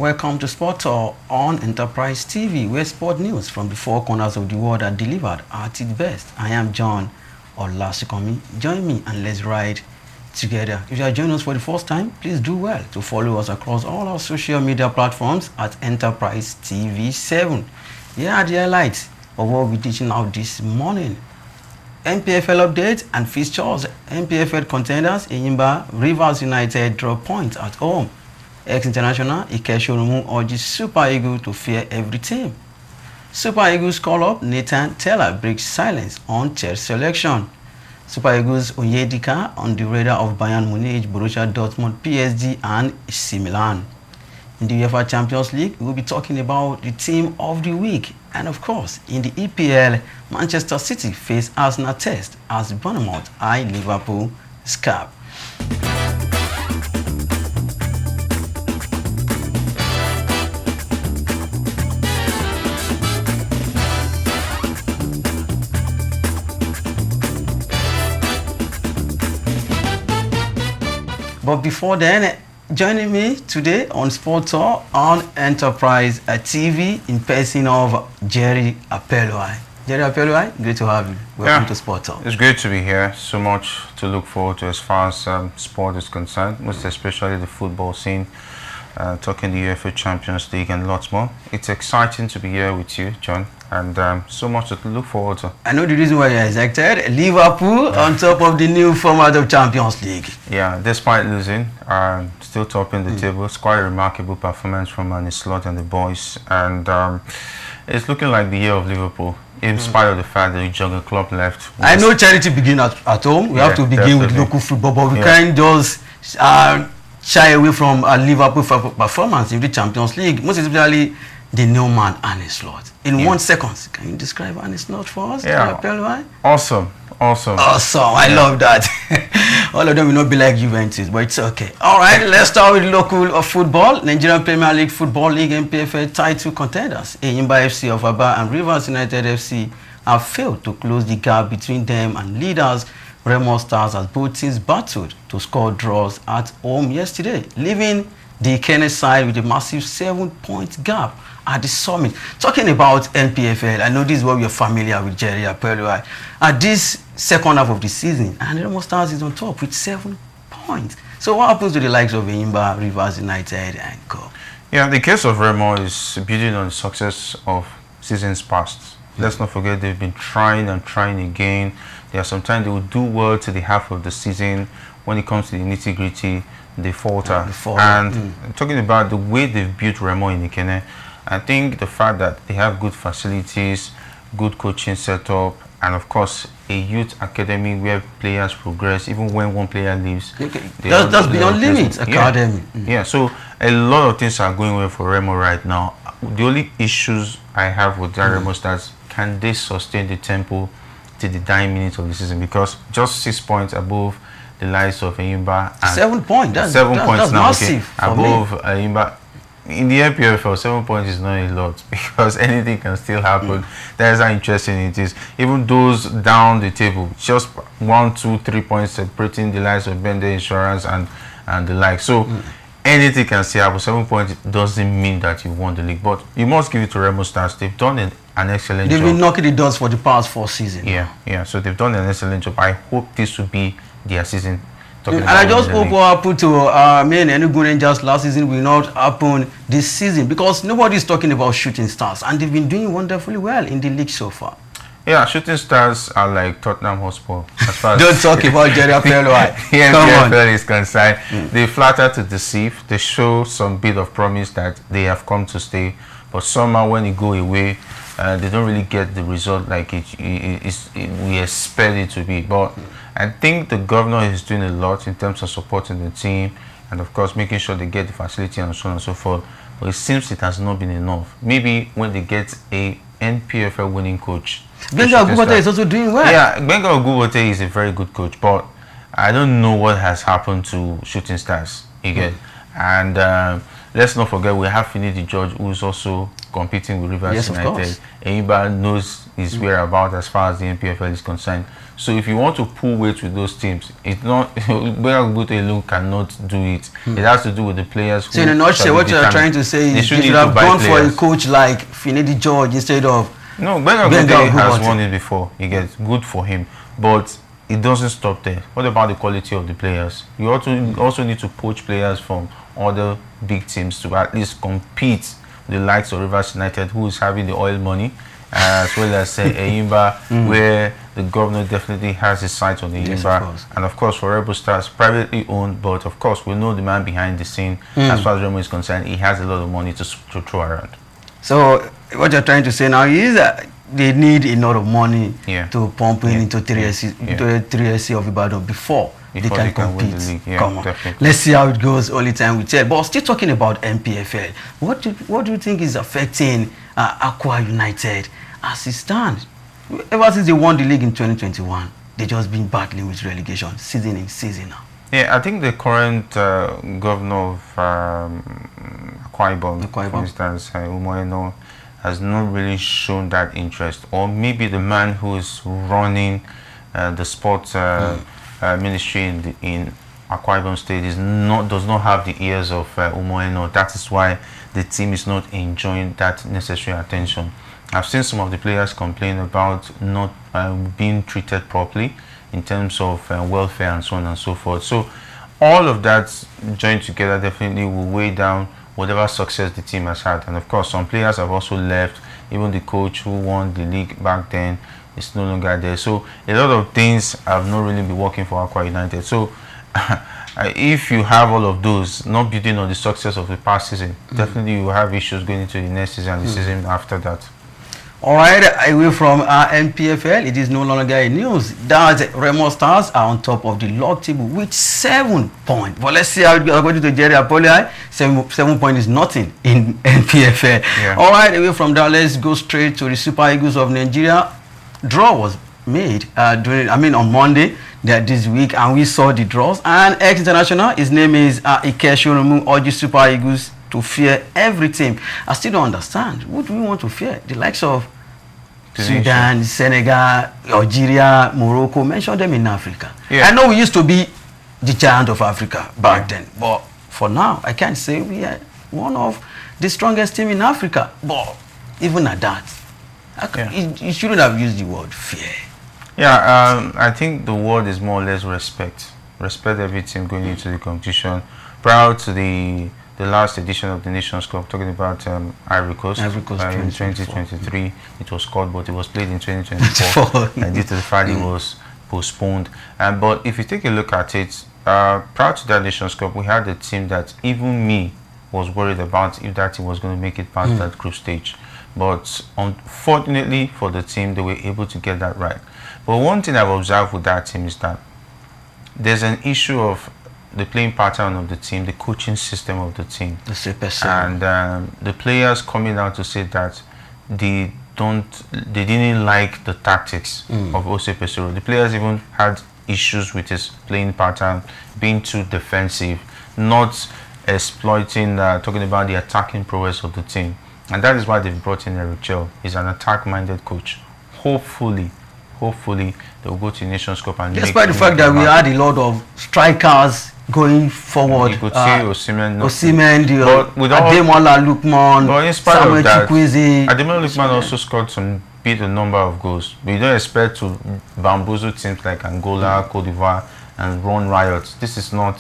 welcome to Sport Talk on Enterprise TV, where sport news from the four corners of the world are delivered at its best. I am John Olasikomi. Join me and let's ride together. If you are joining us for the first time, please do well to follow us across all our social media platforms at Enterprise TV 7. Here are the highlights of what we'll be teaching out this morning. NPFL update and fixtures. NPFL contenders Enyimba Rivers United draw points at home. Ex-international Ikeshorumu urges Super Eagles to fear every team. Super Eagles call up Nathan Tella breaks silence on Chelle'S selection. Super Eagles Onyedika on the radar of Bayern Munich, Borussia Dortmund, PSG and AC Milan. In the UEFA Champions League, we'll be talking about the team of the week. And of course, in the EPL, Manchester City face Arsenal test as Bournemouth eye Liverpool scab. But before then, joining me today on Sport Talk on Enterprise TV in person of Jerry Apelwai. Jerry Apelwai, great to have you. Welcome to Sport Talk. It's great to be here. So much to look forward to as far as sport is concerned, most especially the football scene, talking the UEFA Champions League and lots more. It's exciting to be here with you, John, and so much to look forward to. I know the reason why you're excited. Liverpool on top of the new format of Champions League. Yeah, despite losing, still topping the table. It's quite a remarkable performance from Arne Slot and the boys, and it's looking like the year of Liverpool, in spite of the fact that the Jurgen Klopp left. I know charity begins at home. We have to begin with local football, but we can't just shy away from Liverpool performance in the Champions League, most especially the new man, Arne Slot. In 1 second, can you describe Arne Slot for us? Yeah, awesome. I love that. All of them will not be like Juventus, but it's okay. All right, let's start with local football. Nigerian Premier League Football League NPFL title contenders Enyimba FC of Aba and Rivers United FC have failed to close the gap between them and leaders Remo Stars, as both teams battled to score draws at home yesterday, leaving the Kenneth side with a massive 7-point gap at the summit. Talking about NPFL, I know this is what we are familiar with, Jerry Apelwai. At this second half of the season, and Remo Stars is on top with 7 points. So what happens to the likes of Enyimba, Rivers United and Co? Yeah, the case of Remo is building on the success of seasons past. Let's not forget they've been trying and trying again. There are sometimes they will do well to the half of the season. When it comes to the nitty-gritty, they falter. And talking about the way they've built Remo in Ikene, I think the fact that they have good facilities, good coaching setup, and of course a youth academy where players progress even when one player leaves. That's beyond limits academy. Yeah, so a lot of things are going well for Remo right now. The only issues I have with that Remo Stars, can they sustain the tempo to the dying minutes of the season? Because just 6 points above the likes of Enyimba. 7 points. That's 7 points now. Massive above Enyimba. In the NPFL, 7 points is not a lot because anything can still happen. That is how interesting it is. Even those down the table, just 1, 2, 3 points separating the likes of Bender Insurance and the like. So anything can still happen. 7 points doesn't mean that you won the league, but you must give it to Remo Stars. They've done an excellent job. They've been knocking the doors for the past 4 seasons. Yeah. So they've done an excellent job. I hope this will be their season. And I just hope what happened to Enugu Rangers last season will not happen this season, because nobody is talking about Shooting Stars, and they've been doing wonderfully well in the league so far. Yeah, Shooting Stars are like Tottenham Hotspur as far as don't talk about Jerry Apelwai. NPFL is concerned. They flatter to deceive. They show some bit of promise that they have come to stay, but somehow when you go away, they don't really get the result like we expect it to be. But I think the governor is doing a lot in terms of supporting the team and of course making sure they get the facility and so on and so forth. But it seems it has not been enough. Maybe when they get a NPFL winning coach. Benga Ogubote is also doing well. Yeah, Benga Ogubote is a very good coach, but I don't know what has happened to Shooting Stars again. And let's not forget we have Finidi George, who is also competing with Rivers United. Enyimba knows his whereabouts as far as the NPFL is concerned. So if you want to pull weight with those teams, it's not Benaguto alone cannot do it. It has to do with the players. So in a nutshell, what you're trying to say is you should have gone for a coach like Finidi George instead of. No, Benaguto has won it before. He gets good for him, but it doesn't stop there. What about the quality of the players? You also need to poach players from other big teams to at least compete with the likes of Rivers United, who is having the oil money, as well as Eyimba, where the governor definitely has his sights on Eyimba. Yes, and of course, for Rebel Stars, privately owned, but of course, we know the man behind the scene. As far as Remo is concerned, he has a lot of money to throw around. So, what you're trying to say now is that they need a lot of money to pump into 3SC of Ibadan before they can compete. Win the league. Come on. Let's see how it goes. Only time will tell. But still talking about MPFL, what do you think is affecting Aqua United as it stands? Ever since they won the league in 2021, they just been battling with relegation season in season now. Yeah, I think the current governor of Akwa Ibom, for instance, Umoeno, has not really shown that interest, or maybe the man who is running the sports ministry in Akwa Ibom State does not have the ears of Umoeno. That is why the team is not enjoying that necessary attention. I've seen some of the players complain about not being treated properly in terms of welfare and so on and so forth. So all of that joined together definitely will weigh down whatever success the team has had. And of course, some players have also left. Even the coach who won the league back then is no longer there. So a lot of things have not really been working for Aqua United. So if you have all of those, not building on the success of the past season, definitely you will have issues going into the next season and the season after that. All right, away from MPFL, it is no longer a news that Remo Stars are on top of the log table with 7 points. But let's see how it goes. According to Jerry Apoli, 7 points is nothing in MPFL. Yeah. All right, away from that, let's go straight to the Super Eagles of Nigeria. Draw was made on Monday this week, and we saw the draws. And ex-international, his name is Ike Shoromu, urges Super Eagles to fear every team. I still don't understand. What do we want to fear? The likes of Sudan, Senegal, Algeria, Morocco, mention them in Africa. Yeah. I know we used to be the giant of Africa back then, but for now, I can't say we are one of the strongest team in Africa. But even at that, you shouldn't have used the word fear. Yeah, I think the word is more or less respect. Respect every team going into the competition. Prior to the last edition of the Nations Cup, talking about Ivory Coast in 2023, it was called, but it was played in 2024 and due to the fact it was postponed. But if you take a look at it, prior to that Nations Cup, we had a team that even me was worried about if that team was going to make it past that group stage. But unfortunately for the team, they were able to get that right. But one thing I've observed with that team is that there's an issue of the playing pattern of the team, the coaching system of the team, and the players coming out to say that they didn't like the tactics of Ose Pesoro. The players even had issues with his playing pattern, being too defensive, not exploiting, talking about the attacking prowess of the team, and that is why they've brought in Eric Chell. He's an attack-minded coach. Hopefully they'll go to the Nations Cup and despite the fact that we had a lot of strikers going forward, you could say Osimhen, Ademola Lookman, but in spite of that, Ademola Lookman also scored some big number of goals. We don't expect to bamboozle teams like Angola, Cote d'Ivoire, and run riots. This is not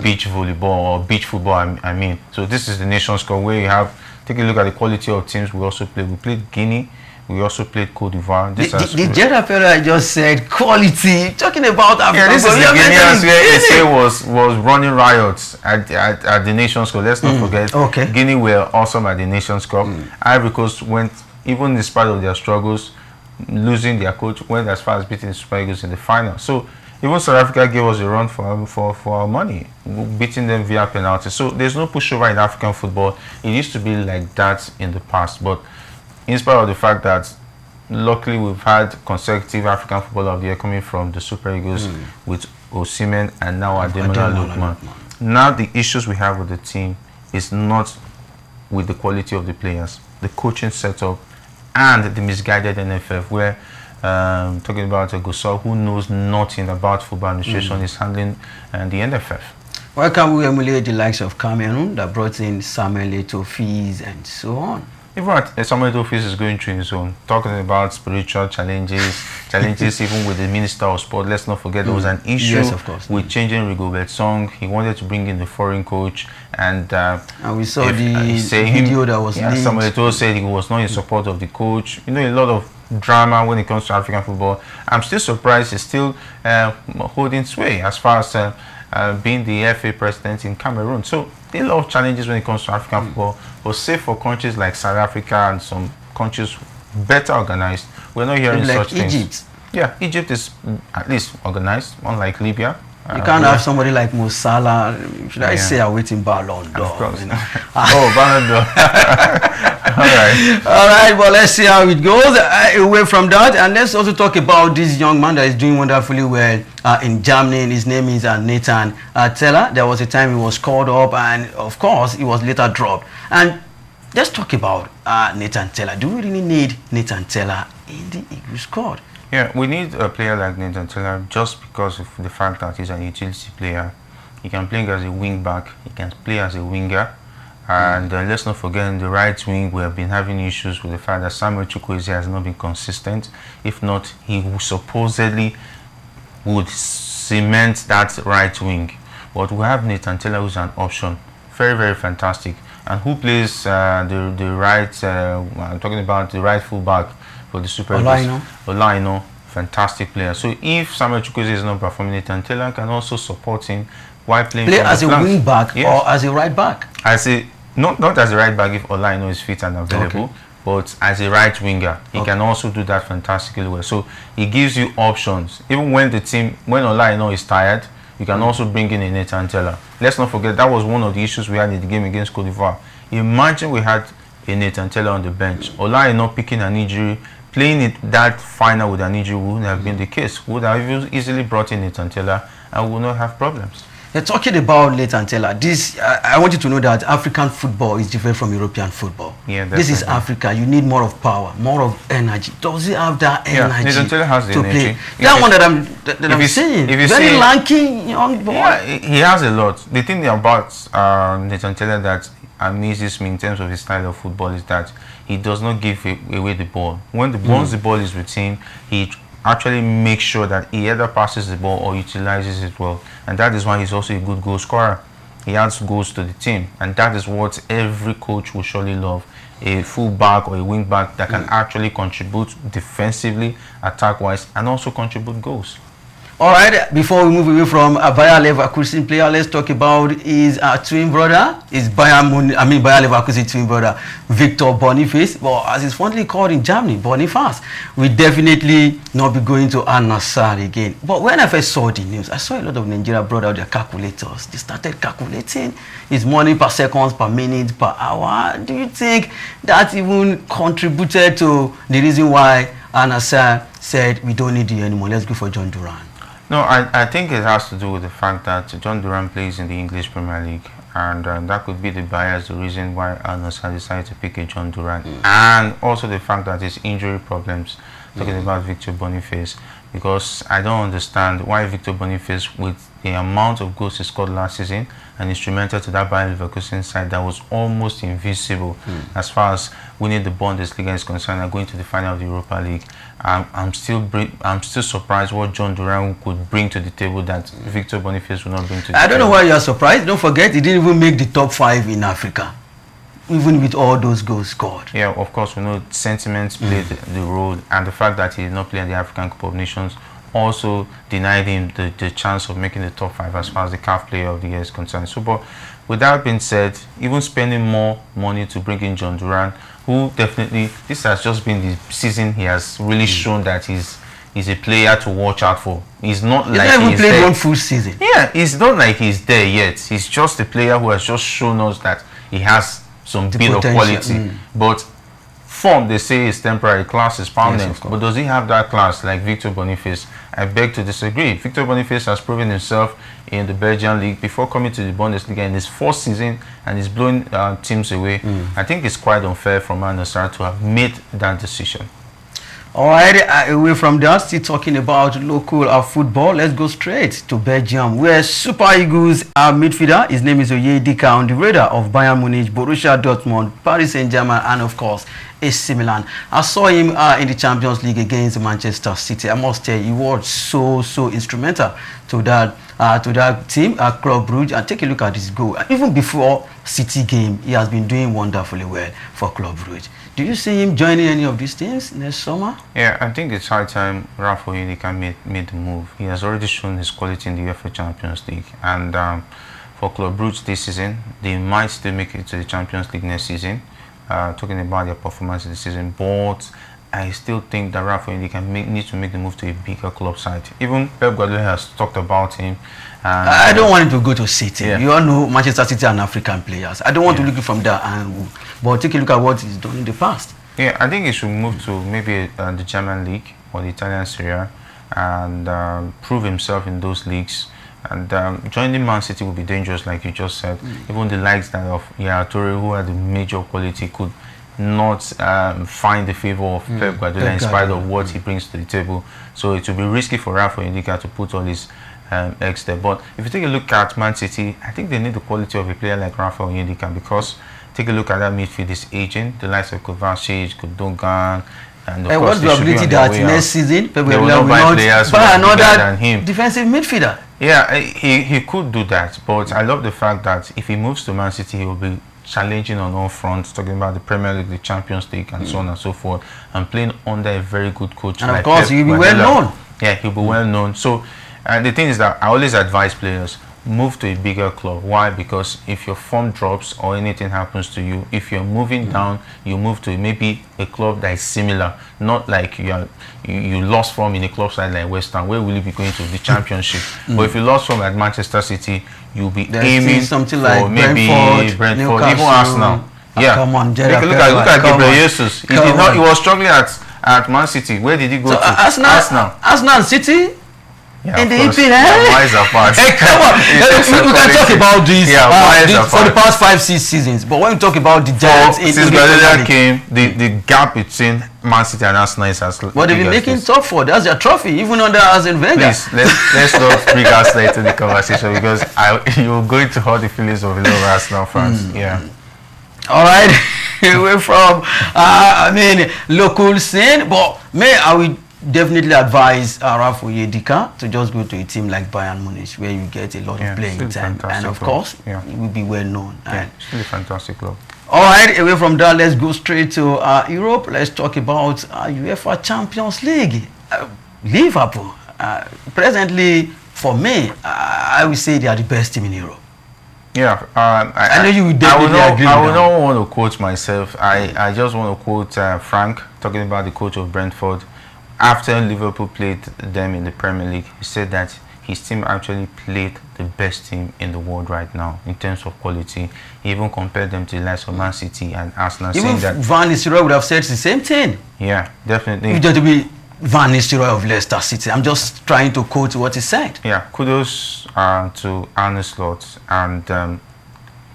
beach volleyball or beach football. I mean, so this is the Nations Cup where you have. Take a look at the quality of teams we also played. We played Guinea. We also played Cote d'Ivoire. The Jeddah fellow I just said quality. Talking about Africa. Yeah, this is the Guineans where SA was running riots at the Nations Cup. Let's not forget. Okay. Guinea were awesome at the Nations Cup. Ivory Coast went, even in spite of their struggles, losing their coach, went as far as beating the Super Eagles in the final. So even South Africa gave us a run for our money, beating them via penalty. So there's no pushover in African football. It used to be like that in the past, but in spite of the fact that luckily we've had consecutive African Footballer of the Year coming from the Super Eagles with Osimhen and now Ademola Lookman. Now the issues we have with the team is not with the quality of the players. The coaching setup and the misguided NFF, where talking about a Gusau who knows nothing about football administration is handling the NFF. Why can't we emulate the likes of Cameroon that brought in Samuel Eto'o fees and so on? In fact, Samuel Eto'o is going through his own, talking about spiritual challenges even with the Minister of Sport. Let's not forget there was an issue with changing Rigobert Song. He wanted to bring in the foreign coach, and we saw the video that was leaked. Samuel Eto'o said he was not in support of the coach. You know, a lot of drama when it comes to African football. I'm still surprised he's still holding sway as far as being the FA president in Cameroon. So a lot of challenges when it comes to African football, but save for countries like South Africa and some countries better organized, we're not hearing like such Egypt. things. Yeah, Egypt is at least organized, unlike Libya. You can't have somebody like Mo Salah, should I say, awaiting Ballon d'Or. Of course. You know? Oh, Ballon d'Or. All right, well, let's see how it goes. Away from that, and let's also talk about this young man that is doing wonderfully well in Germany. His name is Nathan Tella. There was a time he was called up, and of course, he was later dropped. And let's talk about Nathan Tella. Do we really need Nathan Tella in the Eagles squad? Yeah, we need a player like Nathan Tella just because of the fact that he's an utility player. He can play as a wing back, he can play as a winger. And let's not forget, in the right wing, we have been having issues with the fact that Samuel Chukwueze has not been consistent. If not, he supposedly would cement that right wing. But we have Nathan Tella, who's an option. Very, very fantastic. And who plays the right, I'm talking about the right full back for the Super Eagles. Olaino, fantastic player. So if Samuel Chukwueze is not performing, Nathan Tella can also support him while playing as a wing back or as a right back? As a not as a right back if Olaino is fit and available, but as a right winger, he can also do that fantastically well. So he gives you options. Even when Olaino is tired, you can also bring in a Nathan Tella. Let's not forget that was one of the issues we had in the game against Cote d'Ivoire. Imagine we had a Nathan Tella on the bench. Olaino picking an injury, playing it that final with an injury wouldn't have been the case. Would have easily brought in Nathan Tella and would not have problems. You're talking about Nathan Tella. This, I want you to know that African football is different from European football. Yeah, this is Africa. You need more of power, more of energy. Does he have that energy? Nathan Tella has the energy. That one that I'm saying. Very lanky young boy. Yeah, he has a lot. The thing about Nathan Tella that amazes me in terms of his style of football is that he does not give away the ball. Once the ball is with him, he actually make sure that he either passes the ball or utilizes it well, and that is why he's also a good goal scorer. He adds goals to the team, and that is what every coach will surely love: a full back or a wing back that can actually contribute defensively, attack wise, and also contribute goals. All right, before we move away from a Bayer Leverkusen player, let's talk about his twin brother, Bayer Leverkusen twin brother, Victor Boniface. Well, as he's fondly called in Germany, Boniface, will definitely not be going to Al Nassr again. But when I first saw the news, I saw a lot of Nigeria brought out their calculators. They started calculating his money per second, per minute, per hour. Do you think that even contributed to the reason why Al Nassr said, we don't need you anymore, let's go for John Duran? No, I think it has to do with the fact that John Duran plays in the English Premier League, and that could be the bias, the reason why Al Nassr decided to pick a John Duran, and also the fact that his injury problems, talking about Victor Boniface, because I don't understand why Victor Boniface, with the amount of goals he scored last season and instrumental to that Bayer Leverkusen side that was almost invincible as far as winning the Bundesliga is concerned and going to the final of the Europa League. I'm still surprised what John Duran could bring to the table that Victor Boniface will not bring to the table. I don't know why you are surprised. Don't forget, he didn't even make the top 5 in Africa, even with all those goals scored. Yeah, of course, we know sentiments played the role, and the fact that he did not play in the African Cup of Nations also denied him the chance of making the top 5 as far as the CAF Player of the Year is concerned. So, but with that being said, even spending more money to bring in John Duran, who definitely, this has just been the season he has really shown that he's a player to watch out for. He's not like he's never played one full season. Yeah, it's not like he's there yet. He's just a player who has just shown us that he has some bit of quality. But form, they say, is temporary, class is permanent. Yes, but does he have that class like Victor Boniface? I beg to disagree. Victor Boniface has proven himself in the Belgian league before coming to the Bundesliga in his fourth season, and he's blowing teams away. I think it's quite unfair for Man Nassar to have made that decision. All right, away from that, still talking about local football, let's go straight to Belgium, where Super Eagles midfielder, his name is Onyedika, on the radar of Bayern Munich, Borussia Dortmund, Paris Saint-Germain, and of course, AC Milan. I saw him in the Champions League against Manchester City. I must tell you, he was so instrumental to that team, Club Brugge. And take a look at his goal. Even before City game, he has been doing wonderfully well for Club Brugge. Do you see him joining any of these teams next summer? Yeah, I think it's high time Rafa Onyedika made the move. He has already shown his quality in the UEFA Champions League. And for Club Brugge this season, they might still make it to the Champions League next season. Talking about their performance this season, but I still think that Rafa Onyedika needs to make the move to a bigger club side. Even Pep Guardiola has talked about him. I don't want him to go to City. Yeah. You all know Manchester City and African players. I don't want to look from that angle. But take a look at what he's done in the past. Yeah, I think he should move to maybe the German league or the Italian Serie A and prove himself in those leagues. And joining Man City would be dangerous, like you just said. Even the likes that of Yaya Toure, who had a major quality, could not find the favor of Pep Guardiola in spite of what he brings to the table. So it would be risky for Rafa Onyedika to put all his eggs there. But if you take a look at Man City, I think they need the quality of a player like Rafa Onyedika, because take a look at that midfield is aging. The likes of Kovacic, Gundogan, and of course what's the ability that next season Pep Guardiola will not buy another defensive midfielder? Yeah, he could do that, but I love the fact that if he moves to Man City, he will be challenging on all fronts, talking about the Premier League, the Champions League, and so on and so forth, and playing under a very good coach. And of course, he'll be well known. Yeah, he'll be well known. So the thing is that I always advise players, move to a bigger club. Why? Because if your form drops or anything happens to you, if you're moving down, you move to maybe a club that is similar, not like you lost form in a club side like West Ham. Where will you be going to? The Championship. But if you lost form at Manchester City, you'll be aiming something for like maybe Brentford, even Arsenal. Yeah, come on, look at Gabriel Jesus. He did not. He was struggling at Man City. Where did he go to? Arsenal City. Yeah, in the EPL, hey, come on. We can talk about this for the past 5-6 seasons. But when we talk about the Giants, since Guardiola came, the gap between Man City and Arsenal is as. But they've been making top 4. That's their trophy, even under Arsene Wenger. Please, let's not bring Arsenal into the conversation, because you're going to hurt the feelings of a lot of Arsenal fans. Yeah. All right, away from local scene, but I will definitely advise Rafa Onyedika to just go to a team like Bayern Munich, where you get a lot of playing time, and of course, it will be well known. Yeah, it's really fantastic club. All right, away from that, let's go straight to Europe. Let's talk about UEFA Champions League. Liverpool, presently, for me, I would say they are the best team in Europe. Yeah, I know you would definitely agree. I would not want to quote myself. I just want to quote Frank, talking about the coach of Brentford. After Liverpool played them in the Premier League, he said that his team actually played the best team in the world right now in terms of quality. He even compared them to the likes of Man City and Arsenal. Even Van Nistelrooy would have said the same thing. Yeah, definitely. If there to be Van Nistelrooy of Leicester City, I'm just trying to quote what he said. Yeah, kudos to Arne Slot, and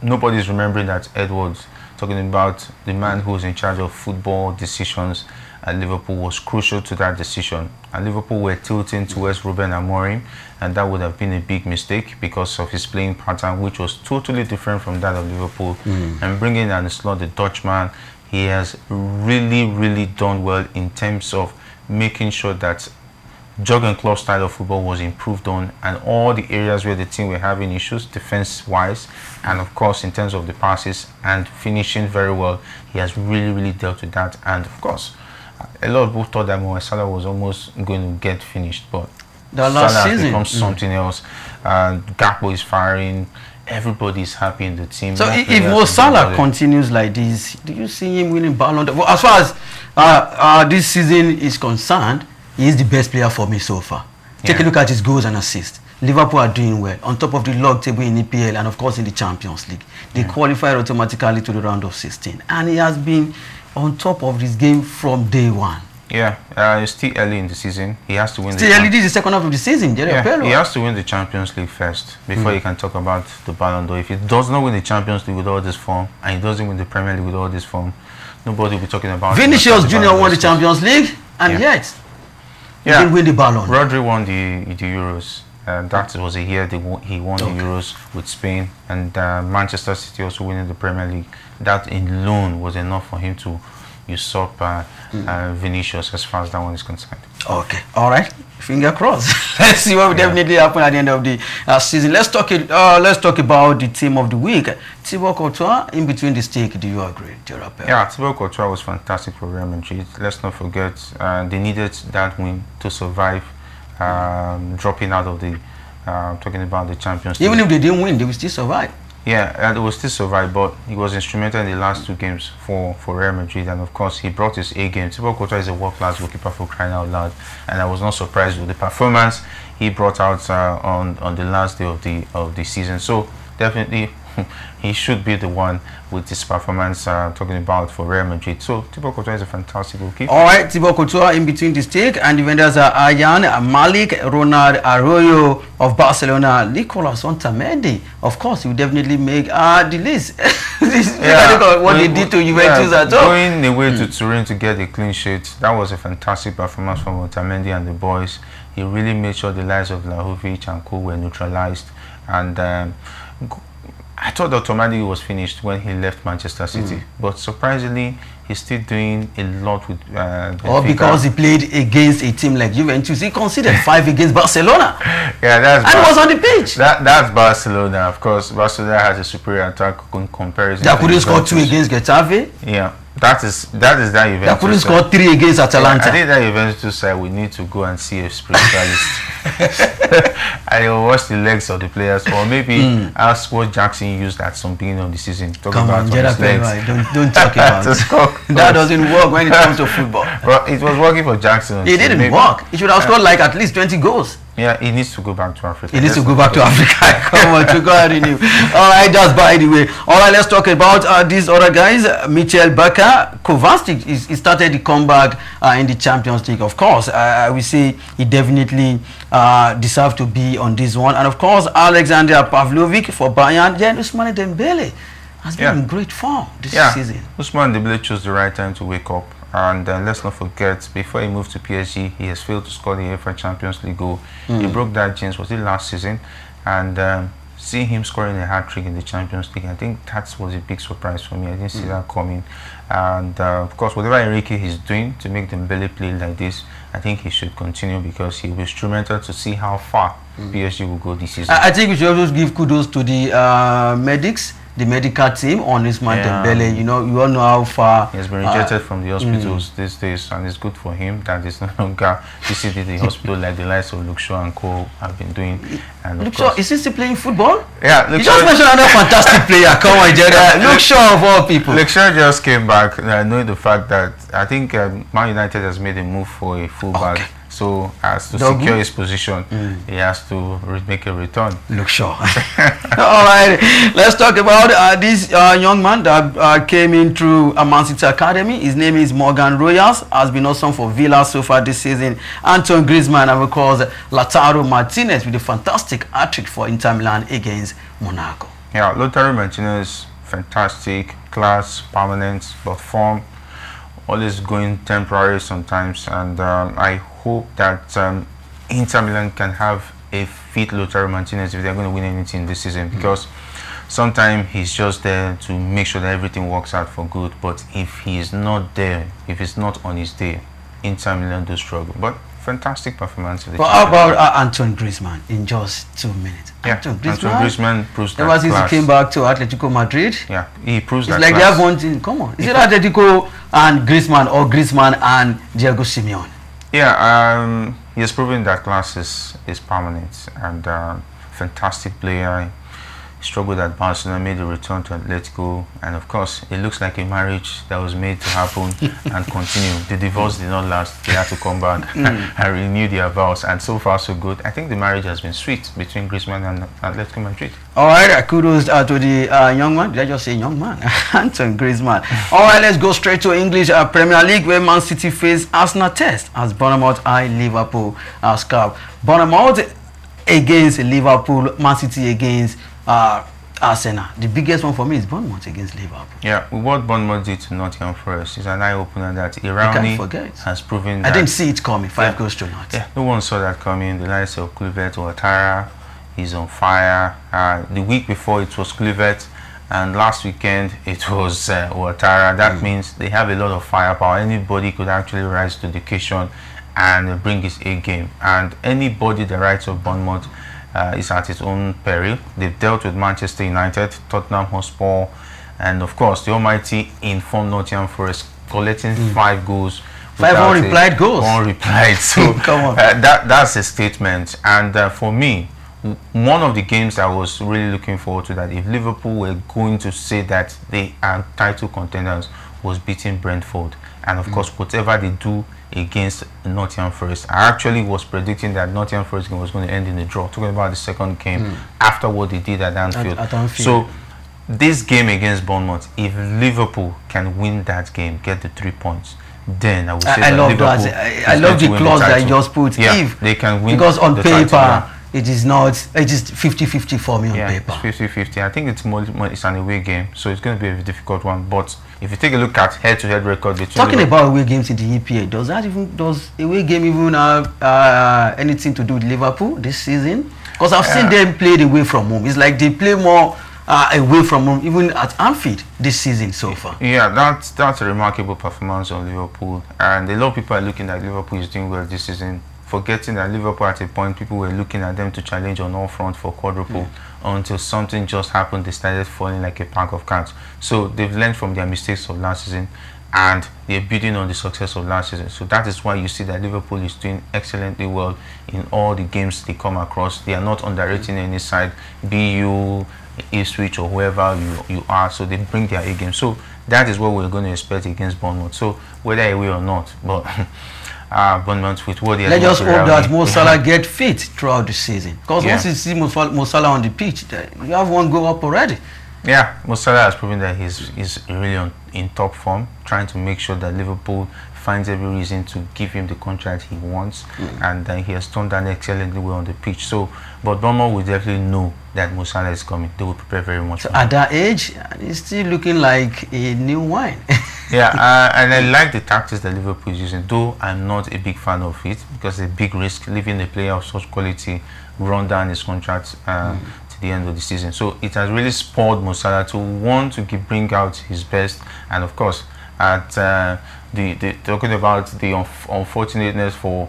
nobody's remembering that Edwards, talking about the man who was in charge of football decisions at Liverpool, was crucial to that decision. And Liverpool were tilting towards Ruben Amorim, and that would have been a big mistake because of his playing pattern, which was totally different from that of Liverpool. And bringing Arne Slot, the Dutchman, he has really done well in terms of making sure that Jurgen Klopp's style of football was improved on, and all the areas where the team were having issues defense-wise, and of course in terms of the passes and finishing very well, he has really dealt with that. And of course, a lot of people thought that Mohamed Salah was almost going to get finished, but Salah has become something else. Gakpo is firing. Everybody is happy in the team. So if Mo Salah continues like this, do you see him winning Ballon d'Or? Well, as far as this season is concerned, he is the best player for me so far. Take a look at his goals and assists. Liverpool are doing well, on top of the log table in EPL and of course in the Champions League. They qualified automatically to the round of 16, and he has been on top of this game from day one? Yeah, it's still early in the season. He has to win. Still early. This is the second half of the season. Yeah, he has to win the Champions League first before he can talk about the Ballon d'Or. If he does not win the Champions League with all this form, and he doesn't win the Premier League with all this form, nobody will be talking about. Vinicius Junior won the Champions League, and yet he didn't win the Ballon. Rodri won the Euros. That was a year he won the Euros with Spain, and Manchester City also winning the Premier League. That alone was enough for him to usurp Vinicius as far as that one is concerned. Okay, all right. Finger crossed. Let's see what will definitely happen at the end of the season. Let's talk about the team of the week. Thibaut Courtois in between the stake. Do you agree, Tella? Yeah, Thibaut Courtois was fantastic for Real Madrid. Let's not forget they needed that win to survive dropping out of the talking about the Champions League. Even if they didn't win, they will still survive. Yeah, they will still survive, but he was instrumental in the last two games for Real Madrid, and of course he brought his A game. Thibaut Courtois is a world-class goalkeeper, for crying out loud, and I was not surprised with the performance he brought out on the last day of the season. So definitely he should be the one with this performance talking about for Real Madrid. So Thibaut Courtois is a fantastic goalkeeper. All right, Thibaut Courtois in between the stake, and the vendors are Ayan Malik, Ronald Arroyo of Barcelona, Nicolas Otamendi. Of course, he will definitely make the list. What they did to Juventus at all. Going away to Turin to get a clean sheet, that was a fantastic performance from Otamendi and the boys. He really made sure the lives of Vlahovic and Co were neutralized, and I thought that Otamendi was finished when he left Manchester City, but surprisingly, he's still doing a lot with or because he played against a team like Juventus. He conceded 5 against Barcelona. Yeah, and was on the pitch. That's Barcelona, of course. Barcelona has a superior attack in comparison. That couldn't score 2 against Getafe. Yeah, that is that Juventus. That couldn't score 3 against Atalanta. I think that Juventus side we need to go and see a spiritualist. I will watch the legs of the players, or maybe ask what Jackson used at some beginning of the season. Come on, Gerard, don't talk about it. That doesn't work when it comes to football. But it was working for Jackson. It didn't work. He should have scored like at least 20 goals. Yeah, he needs to go back to Africa. He needs to go back to Africa. Come on, to go ahead and renew. All right, just by the way. All right, let's talk about these other guys. Michel Bakker, Kovacic, he started the comeback in the Champions League. Of course, I will say he definitely deserves to be on this one. And of course, Alexander Pavlovic for Bayern. Then Ousmane Dembele has been in great form this season. Ousmane Dembele chose the right time to wake up. And let's not forget, before he moved to PSG, he has failed to score the UEFA Champions League goal. He broke that jinx, was it last season? And seeing him scoring a hat-trick in the Champions League, I think that was a big surprise for me. I didn't see that coming. And of course, whatever Enrique is doing to make Dembele play like this, I think he should continue, because he'll be instrumental to see how far PSG will go this season. I think we should also give kudos to the medics, the medical team on Ousmane Dembele. You know, you all know how far he has been rejected from the hospitals these days, and it's good for him that he's no longer visiting the hospital like the likes of Luke Shaw and Co have been doing. And Luke Shaw, is he still playing football? Yeah, Luke you just mentioned another fantastic player. Come on, Jerry. Luke Shaw of all people. Luke Shaw just came back, knowing the fact that I think Man United has made a move for a fullback. Okay. So, as to secure his position, he has to make a return. Look sure. All right, let's talk about this young man that came in through Man City Academy. His name is Morgan Royals, has been awesome for Villa so far this season. Antoine Griezmann, and of course, Lautaro Martinez with a fantastic hat-trick for Inter Milan against Monaco. Yeah, Lautaro Martinez, fantastic, class, permanent, but form. Always going temporary sometimes, and I hope that Inter Milan can have a fit Lautaro Martinez if they're going to win anything this season, because sometimes he's just there to make sure that everything works out for good, but if he is not there, if he's not on his day, Inter Milan do struggle. But fantastic performance. But how about Antoine Griezmann in just 2 minutes? Yeah, Antoine Griezmann proves that ever since he came back to Atletico Madrid, yeah, he proves that. It's like they have one thing. Come on, is it Atletico and Griezmann, or Griezmann and Diego Simeone? Yeah, he has proven that class is permanent, and fantastic player. struggled at Barcelona, made a return to Atletico, and of course, it looks like a marriage that was made to happen and continue. The divorce did not last; they had to come back and renew their vows, and so far so good. I think the marriage has been sweet between Griezmann and Atletico Madrid. All right, kudos to the young man. Did I just say young man? Antoine Griezmann. All right, let's go straight to English Premier League, where Man City face Arsenal test as Bournemouth eye Liverpool scalp. Bournemouth against Liverpool, Man City against Arsenal. The biggest one for me is Bournemouth against Liverpool. Yeah, what Bournemouth did to Nottingham Forest is an eye-opener that Irani has proven that... I didn't see it coming, 5 goals to naught. Yeah, no one saw that coming. The likes of Kluivert or Ouattara is on fire. The week before it was Kluivert, and last weekend it was Ouattara. That means they have a lot of firepower. Anybody could actually rise to the occasion and bring his A game. And anybody that writes of Bournemouth is at its own peril. They've dealt with Manchester United, Tottenham Hotspur, and of course the almighty informed Nottingham Forest, collecting 5 goals. 5 unreplied goals. Unreplied. So come on. That's a statement. And for me, one of the games I was really looking forward to, that if Liverpool were going to say that they are title contenders, was beating Brentford. And of course, whatever they do against Nottingham Forest, I actually was predicting that Nottingham Forest game was going to end in a draw, talking about the second game after what they did at Anfield. So this game against Bournemouth, if Liverpool can win that game, get the 3 points, then I would say I love that. I love the clause that you just put. Yeah, if they can win, because on paper it is not, it is 50-50 for me on paper. It's 50-50. I think it's more, it's an away game, so it's going to be a difficult one. But if you take a look at head-to-head record between talking about away games in the EPA, does away game even have anything to do with Liverpool this season? Because I've seen them played away from home. It's like they play more away from home, even at Anfield this season so far. Yeah, that's a remarkable performance of Liverpool, and a lot of people are looking at Liverpool is doing well this season, forgetting that Liverpool at a point people were looking at them to challenge on all fronts for quadruple until something just happened. They started falling like a pack of cards. So they've learned from their mistakes of last season, and they're building on the success of last season. So that is why you see that Liverpool is doing excellently well in all the games they come across. They are not underrating any side, be you Ipswich or whoever you are. So they bring their A game. So that is what we're going to expect against Bournemouth. So whether away or not, but Bournemouth with what they are. Let's just hope that Mo Salah get fit throughout the season. Because once you see Mo Salah on the pitch, you have 1 goal up already. Yeah, Mo Salah has proven that he's really in top form, trying to make sure that Liverpool finds every reason to give him the contract he wants, and then he has turned down excellently well on the pitch. So, but Bournemouth will definitely know that Mo Salah is coming. They will prepare very much. So at that age, he's still looking like a new wine. Yeah, and I like the tactics that Liverpool is using, though I'm not a big fan of it, because it's a big risk leaving a player of such quality run down his contract to the end of the season. So it has really spurred Mo Salah to want to bring out his best, and of course, at talking about the unfortunateness for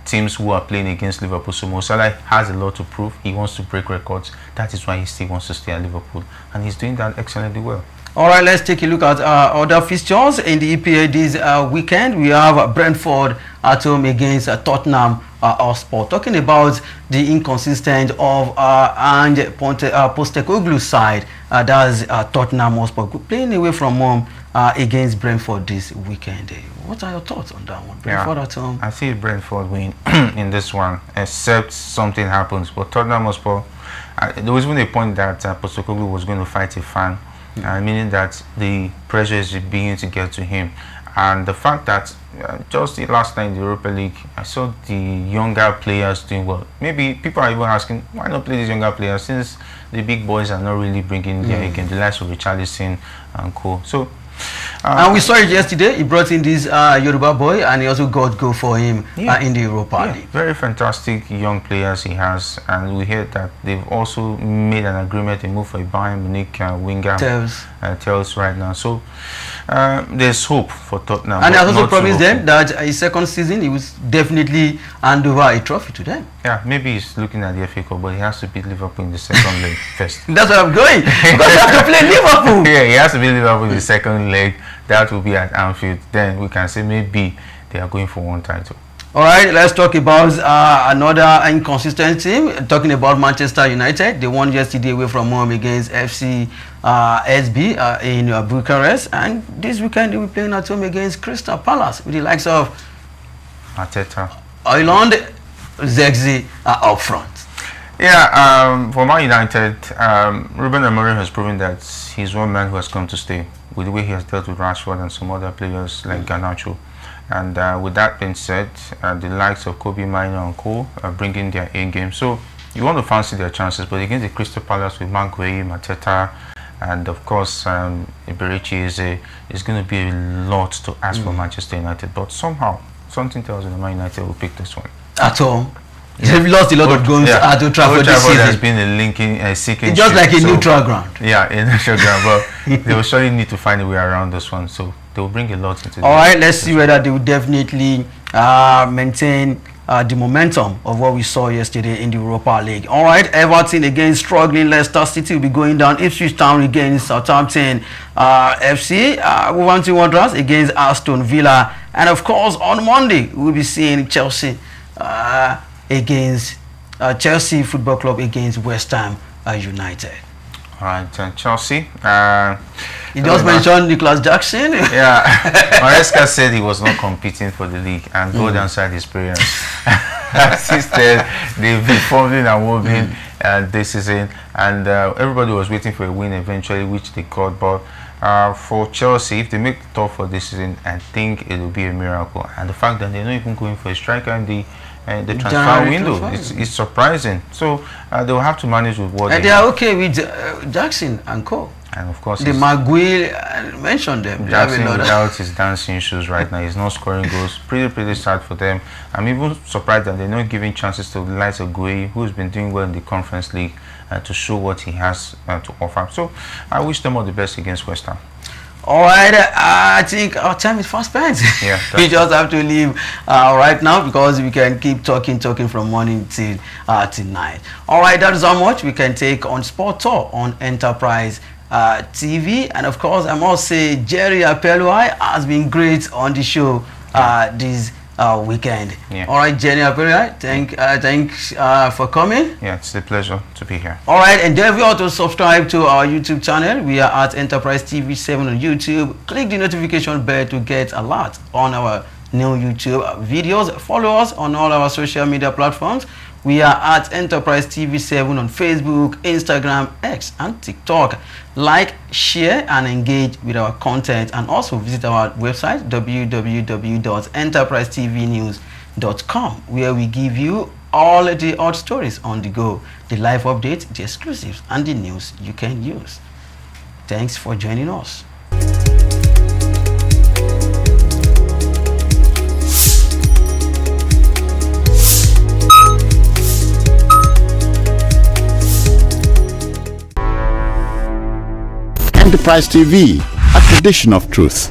teams who are playing against Liverpool. So Mo Salah has a lot to prove. He wants to break records. That is why he still wants to stay at Liverpool, and he's doing that excellently well. All right, let's take a look at other fixtures in the EPA this weekend. We have Brentford at home against Tottenham Hotspur. Talking about the inconsistent of and Postecoglou's side, that's Tottenham Hotspur playing away from home against Brentford this weekend. What are your thoughts on that one? Brentford at home. I see Brentford win in this one, except something happens. But Tottenham Hotspur, there was even a point that Postecoglou was going to fight a fan. Meaning that the pressure is beginning to get to him, and the fact that just last night in the Europa League, I saw the younger players doing well. Maybe people are even asking, why not play these younger players, since the big boys are not really bringing their again, the likes of Chelle'S and co. So and we saw it yesterday. He brought in this Yoruba boy, and he also got goal for him in the Europa League. Very fantastic young players he has, and we heard that they've also made an agreement, a move for a Bayern Munich winger, Tella right now. So there's hope for Tottenham. And I also promised them that his second season he will definitely hand over a trophy to them. Yeah, maybe he's looking at the FA Cup, but he has to beat Liverpool in the second leg first. That's where I'm going, because you have to play Liverpool. Yeah, he has to beat Liverpool in the second leg. That will be at Anfield. Then we can say maybe they are going for one title. All right, let's talk about another inconsistent team. Talking about Manchester United, they won yesterday away from home against FC SB in Bucharest, and this weekend they will be playing at home against Crystal Palace with the likes of Arteta, Ireland, Zexi up front. Yeah, for Man United, Ruben Amorim has proven that he's one man who has come to stay with the way he has dealt with Rashford and some other players like Garnacho. And with that being said, the likes of Kobe Mino and Co are bringing their A game. So you want to fancy their chances, but against the Crystal Palace with Maguire, Mateta, and of course Iberici is going to be a lot to ask for Manchester United. But somehow, something tells me that Man United will pick this one. At home. They've lost a lot of goals at Old Trafford this season. Has been a linking, seeking. It's just like a neutral ground. Yeah, a neutral ground. But they will surely need to find a way around this one. So they will bring a lot into. All right, let's see whether they will definitely maintain the momentum of what we saw yesterday in the Europa League. All right, Everton against struggling Leicester City will be going down. Ipswich Town against Southampton FC. Wolverhampton Wanderers against Aston Villa, and of course on Monday we'll be seeing Chelsea against Chelsea Football Club against West Ham United. All right, Chelsea. You just mentioned Nicholas Jackson. Yeah, Maresca said he was not competing for the league and God answered his prayers. Instead, they've been fumbling and wobbling this season, and everybody was waiting for a win eventually, which they got. But for Chelsea, if they make the top for this season, I think it will be a miracle. And the fact that they're not even going for a striker in the transfer window, it's surprising. So they will have to manage with what and they are okay with Jackson and Co. And of course, the Maguire mentioned them. Jackson without his dancing shoes right now, he's not scoring goals. Pretty sad for them. I'm even surprised that they're not giving chances to the likes of Gueye, who's been doing well in the Conference League, to show what he has to offer. So I wish them all the best against West Ham. All right, I think our time is fast spent. Yeah, we just have to leave right now because we can keep talking from morning till night. All right, that is how much we can take on Sport Tour on Enterprise TV, and of course I must say Jerry Apeluai has been great on the show this weekend. Yeah. All right, Jerry Apeluai, thanks for coming. Yeah, it's a pleasure to be here. All right, and don't forget to subscribe to our YouTube channel. We are at Enterprise TV 7 on YouTube. Click the notification bell to get alert on our new YouTube videos. Follow us on all our social media platforms. We are at Enterprise TV 7 on Facebook, Instagram, X, and TikTok. Like, share, and engage with our content, and also visit our website www.enterprisetvnews.com, where we give you all the hot stories on the go, the live updates, the exclusives, and the news you can use. Thanks for joining us. Enterprise TV, a tradition of truth.